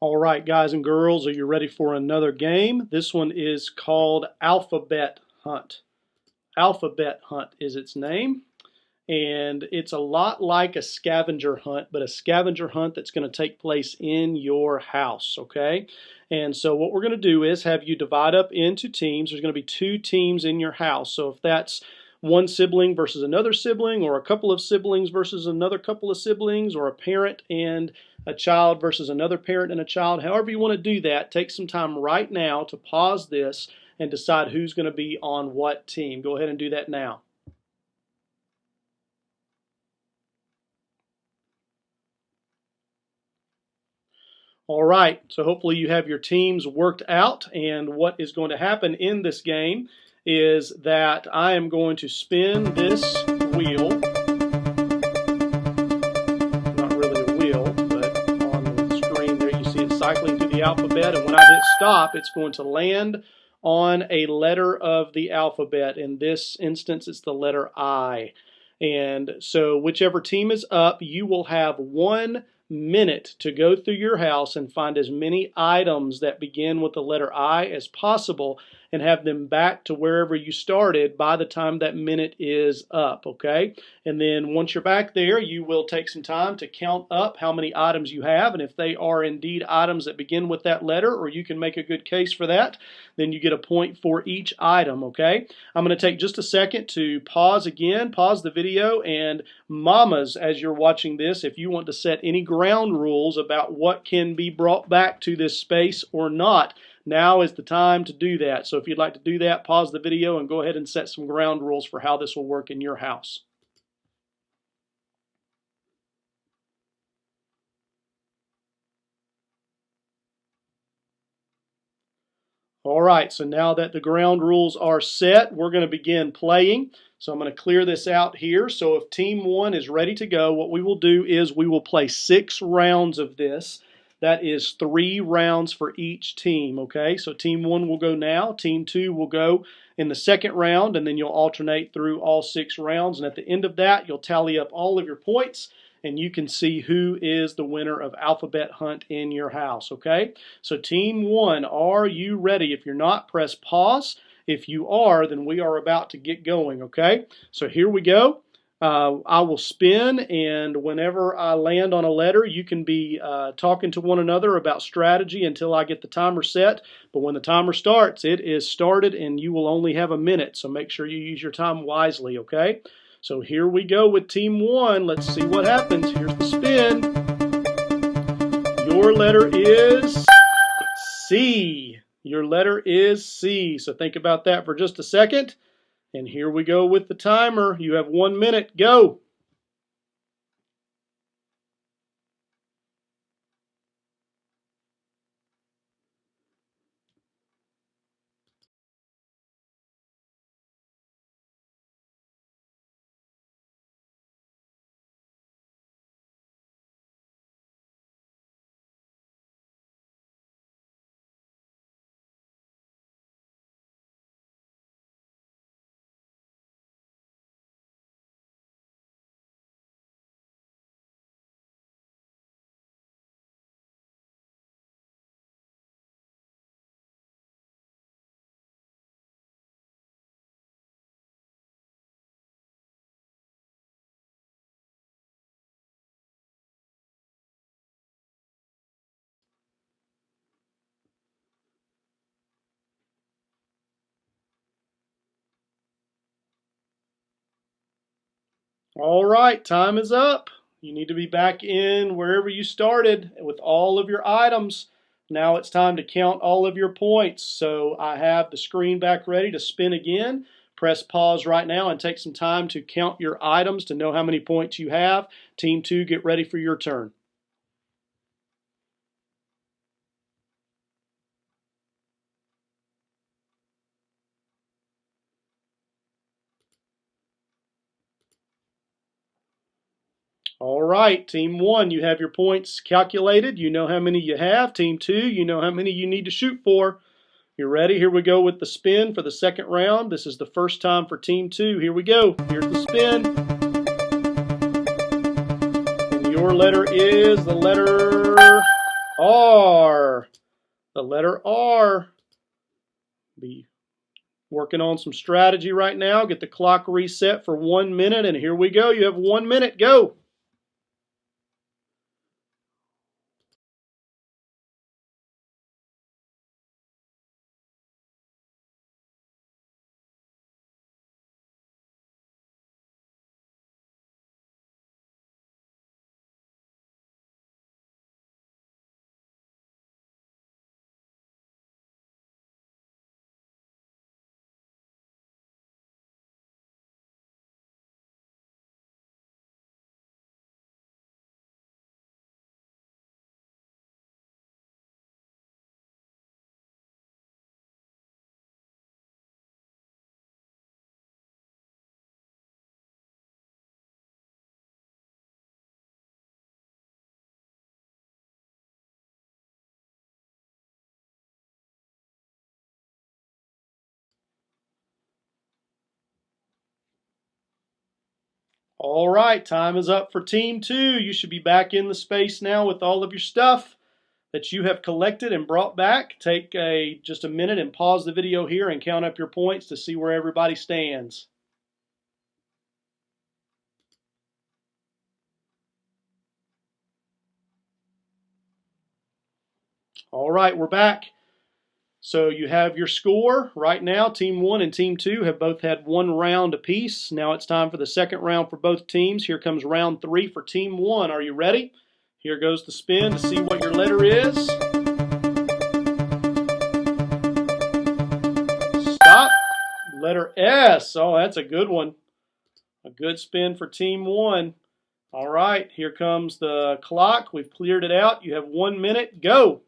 All right, guys and girls, are you ready for another game? This one is called Alphabet Hunt. Alphabet Hunt is its name, and it's a lot like a scavenger hunt, but a scavenger hunt that's going to take place in your house, okay? And so what we're going to do is have you divide up into teams. There's going to be two teams in your house. So if that's one sibling versus another sibling, or a couple of siblings versus another couple of siblings, or a parent and a child versus another parent and a child, however you want to do that, take some time right now to pause this and decide who's going to be on what team. Go ahead and do that now. All right, so hopefully you have your teams worked out, and what is going to happen in this game is that I am going to spin this wheel. Not really a wheel, but on the screen there you see it cycling through the alphabet, and when I hit stop, it's going to land on a letter of the alphabet. In this instance, it's the letter I. And so whichever team is up, you will have 1 minute to go through your house and find as many items that begin with the letter I as possible and have them back to wherever you started by the time that minute is up, okay? And then once you're back there, you will take some time to count up how many items you have, and if they are indeed items that begin with that letter, or you can make a good case for that, then you get a point for each item, okay? I'm going to take just a second to pause the video, and mamas, as you're watching this, if you want to set any ground rules about what can be brought back to this space or not, now is the time to do that. So if you'd like to do that, pause the video and go ahead and set some ground rules for how this will work in your house. All right, so now that the ground rules are set, we're going to begin playing. So I'm going to clear this out here. So if team 1 is ready to go, what we will do is we will play 6 rounds of this. That is 3 rounds for each team, okay? So team 1 will go now, team 2 will go in the second round, and then you'll alternate through all 6 rounds. And at the end of that, you'll tally up all of your points, and you can see who is the winner of Alphabet Hunt in your house, okay? So team 1, are you ready? If you're not, press pause. If you are, then we are about to get going, okay? So here we go. I will spin, and whenever I land on a letter, you can be talking to one another about strategy until I get the timer set. But when the timer starts, it is started, and you will only have a minute. So make sure you use your time wisely, okay? So here we go with team 1. Let's see what happens. Here's the spin. Your letter is C. Your letter is C. So think about that for just a second. And here we go with the timer. You have 1 minute. Go. All right, time is up. You need to be back in wherever you started with all of your items. Now it's time to count all of your points. So I have the screen back ready to spin again. Press pause right now and take some time to count your items to know how many points you have. Team 2, get ready for your turn. All right, Team 1, you have your points calculated. You know how many you have. Team 2, you know how many you need to shoot for. You're ready? Here we go with the spin for the second round. This is the first time for Team 2. Here we go. Here's the spin. And your letter is the letter R. The letter R. Be working on some strategy right now. Get the clock reset for 1 minute, and here we go. You have 1 minute. Go. All right, time is up for Team 2. You should be back in the space now with all of your stuff that you have collected and brought back. Take just a minute and pause the video here and count up your points to see where everybody stands. All right, we're back. So you have your score right now. Team 1 and Team 2 have both had 1 round apiece. Now it's time for the second round for both teams. Here comes round 3 for Team 1. Are you ready? Here goes the spin to see what your letter is. Stop. Letter S. Oh, that's a good one. A good spin for Team 1. All right, here comes the clock. We've cleared it out. You have 1 minute. Go.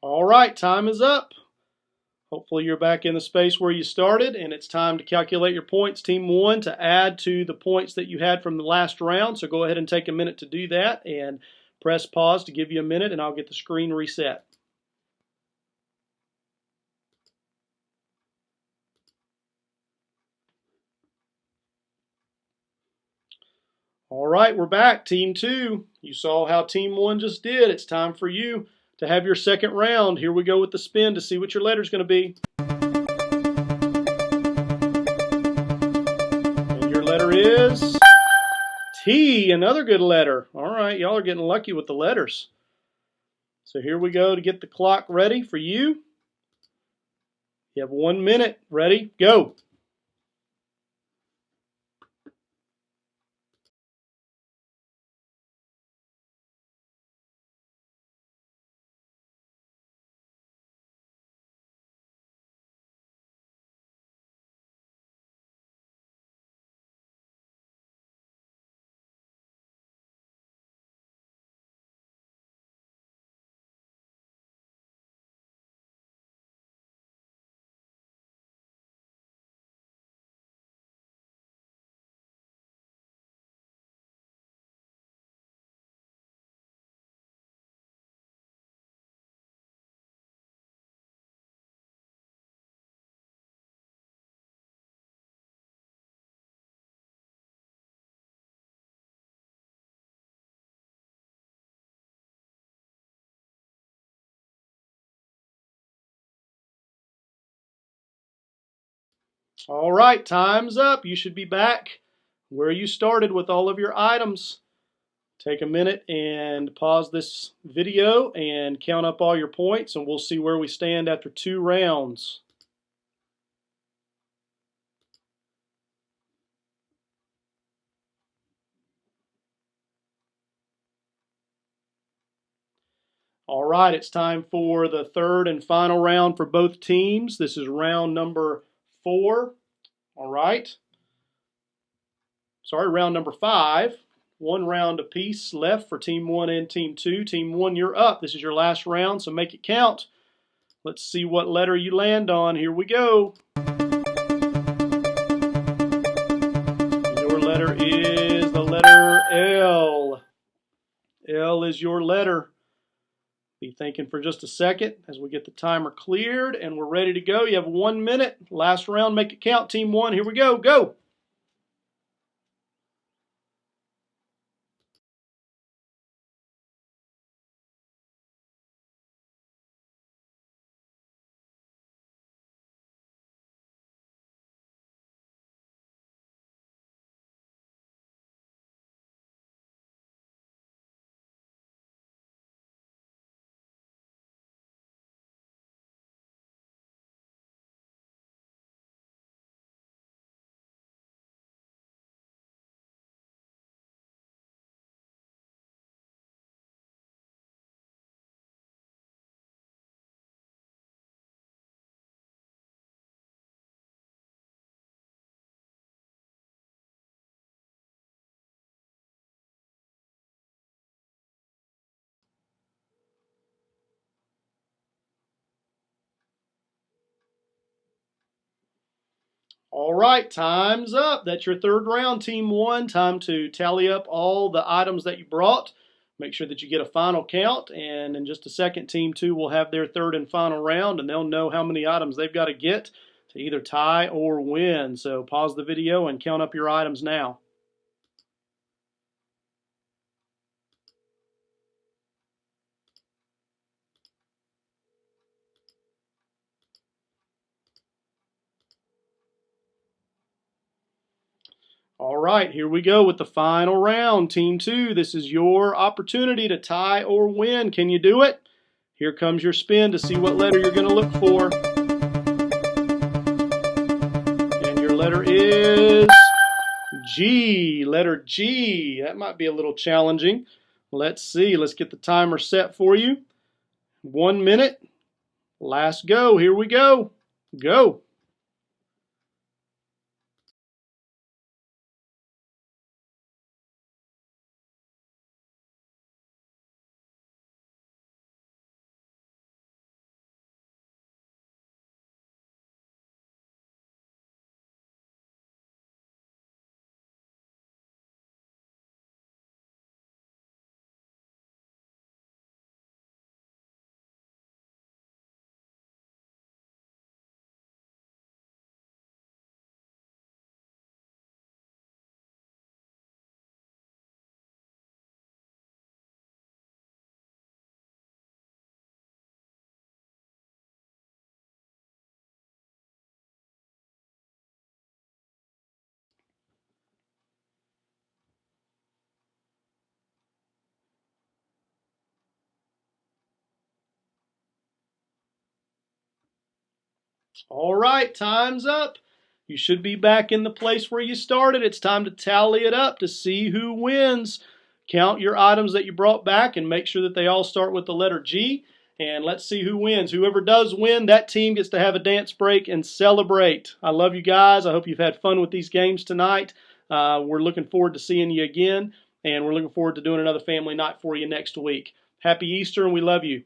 All right, time is up. Hopefully you're back in the space where you started, and it's time to calculate your points. Team 1 to add to the points that you had from the last round. So go ahead and take a minute to do that and press pause to give you a minute, and I'll get the screen reset. All right, we're back. Team 2, you saw how Team 1 just did. It's time for you to have your second round. Here we go with the spin to see what your letter's going to be. And your letter is T, another good letter. All right, y'all are getting lucky with the letters. So here we go to get the clock ready for you. You have 1 minute. Ready? Go. All right, time's up. You should be back where you started with all of your items. Take a minute and pause this video and count up all your points, and we'll see where we stand after 2 rounds. All right, it's time for the third and final round for both teams. This is round number 4. All right. Sorry, round number 5. 1 round apiece left for Team 1 and Team 2. Team 1, you're up. This is your last round, so make it count. Let's see what letter you land on. Here we go. Your letter is the letter L. L is your letter. Be thinking for just a second as we get the timer cleared and we're ready to go. You have 1 minute. Last round, make it count. Team 1, here we go. Go. All right, time's up. That's your third round, Team 1. Time to tally up all the items that you brought. Make sure that you get a final count, and in just a second, Team 2 will have their third and final round, and they'll know how many items they've got to get to either tie or win. So pause the video and count up your items now. All right, here we go with the final round. Team 2, this is your opportunity to tie or win. Can you do it? Here comes your spin to see what letter you're going to look for. And your letter is G. Letter G. That might be a little challenging. Let's see. Let's get the timer set for you. 1 minute. Last go. Here we go. Go. All right, time's up. You should be back in the place where you started. It's time to tally it up to see who wins. Count your items that you brought back and make sure that they all start with the letter G. And let's see who wins. Whoever does win, that team gets to have a dance break and celebrate. I love you guys. I hope you've had fun with these games tonight. We're looking forward to seeing you again, and we're looking forward to doing another family night for you next week. Happy Easter, and we love you.